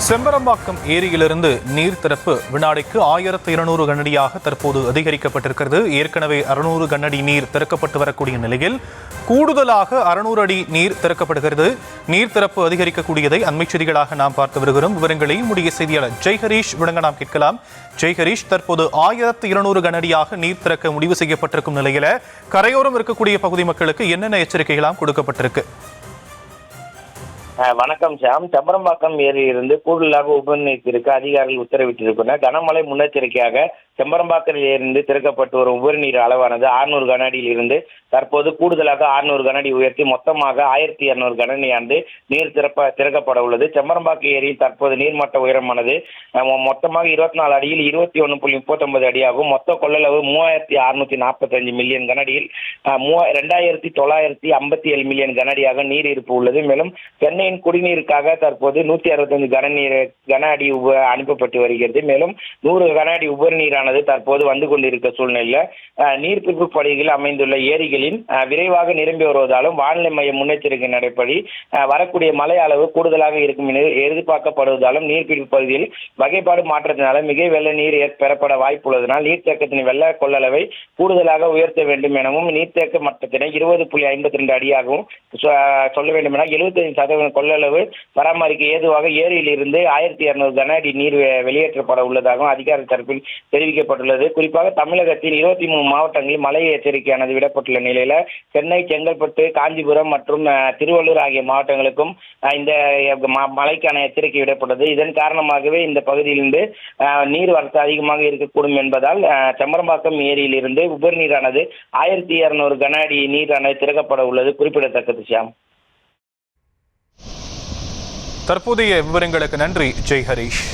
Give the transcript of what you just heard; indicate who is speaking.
Speaker 1: செம்பரம்பாக்கம் ஏரியிலிருந்து நீர் திறப்பு வினாடிக்கு 1200 கனஅடியாக தற்போது அதிகரிக்கப்பட்டிருக்கிறது. ஏற்கனவே 600 கனஅடி நீர் திறக்கப்பட்டு வரக்கூடிய நிலையில் கூடுதலாக 600 அடி நீர் திறக்கப்படுகிறது. நீர் திறப்பு அதிகரிக்கக்கூடியதை அண்மை செய்திகளாக நாம் பார்த்து வருகிறோம். விவரங்களை முடிய செய்தியாளர் ஜெய்ஹரீஷ் விளங்க நாம் கேட்கலாம். ஜெய்ஹரீஷ், தற்போது 1200 கனஅடியாக நீர் திறக்க முடிவு செய்யப்பட்டிருக்கும் நிலையில கரையோரம் இருக்கக்கூடிய பகுதி மக்களுக்கு என்னென்ன எச்சரிக்கைகளாம் கொடுக்கப்பட்டிருக்கு?
Speaker 2: வணக்கம் சாம். செம்பரம்பாக்கம் ஏரியிலிருந்து கூடுதலாக உபநீருக்கு அதிகாரிகள் உத்தரவிட்டிருக்கின்றனர். கனமழை முன்னெச்சரிக்கையாக செம்பரம்பாக்கத்தில் இருந்து திறக்கப்பட்டு வரும் உபரிநீர் அளவானது 600 கனஅடியில் இருந்து தற்போது கூடுதலாக 600 கனஅடி உயர்த்தி மொத்தமாக 1200 கனஅடியாண்டு நீர் திறக்கப்பட உள்ளது. செம்பரம்பாக்கம் ஏரியில் தற்போது நீர்மட்ட உயரமானது மொத்தமாக 24 அடியில் 21.39 அடியாகும். மொத்த கொள்ளளவு 3645 மில்லியன் கனஅடியில் 2957 மில்லியன் கனஅடியாக நீர் இருப்பு உள்ளது. மேலும் சென்னையின் குடிநீருக்காக தற்போது 165 கன அடி அனுப்பப்பட்டு வருகிறது. மேலும் 100 கன அடி உபரிநீரானது தற்போது வந்து கொண்டிருக்க சூழ்நிலையில் நீர்பிடிப்பு பகுதிகளில் அமைந்துள்ள ஏரிகளின் விரைவாக நிரம்பி வருவதாலும் வானிலை மைய முன்னெச்சரிக்கை நடைபடி வரக்கூடிய மழை அளவு கூடுதலாக இருக்கும் என எதிர்பார்க்கப்படுவதாலும் நீர்பிடிப்பு பகுதியில் வகைப்பாடு மாற்றத்தினால மிக வெள்ள நீர் பெறப்பட வாய்ப்புள்ளதனால் நீர்த்தேக்கத்தின் வெள்ள கொள்ளளவை கூடுதலாக உயர்த்த வேண்டும் எனவும் நீர்த்தேக்க மட்டத்தினை 20.52 அடியாகவும் சொல்ல வேண்டும் என 75% கொள்ளளவு பராமரிக்க ஏதுவாக ஏரியில் இருந்து 1200 கன அடி நீர் வெளியேற்றப்பட உள்ளதாகவும் அதிகாரி தரப்பில் தெரிவிக்கப்பட்டுள்ளது. குறிப்பாக தமிழகத்தில் 23 மாவட்டங்களில் மழை எச்சரிக்கையானது விடப்பட்டுள்ள நிலையில சென்னை, செங்கல்பட்டு, காஞ்சிபுரம் மற்றும் திருவள்ளூர் ஆகிய மாவட்டங்களுக்கும் இந்த மழைக்கான எச்சரிக்கை விடப்பட்டது. இதன் காரணமாகவே இந்த பகுதியிலிருந்து நீர் வரத்து அதிகமாக இருக்கக்கூடும் என்பதால் செம்பரம்பாக்கம் ஏரியில் இருந்து உபரிநீரானது 1200 கன அடி நீரானது திறக்கப்பட உள்ளது குறிப்பிடத்தக்கது. சாம்,
Speaker 1: தற்போதைய விவரங்களுக்கு நன்றி ஜெய்ஹரீஷ்.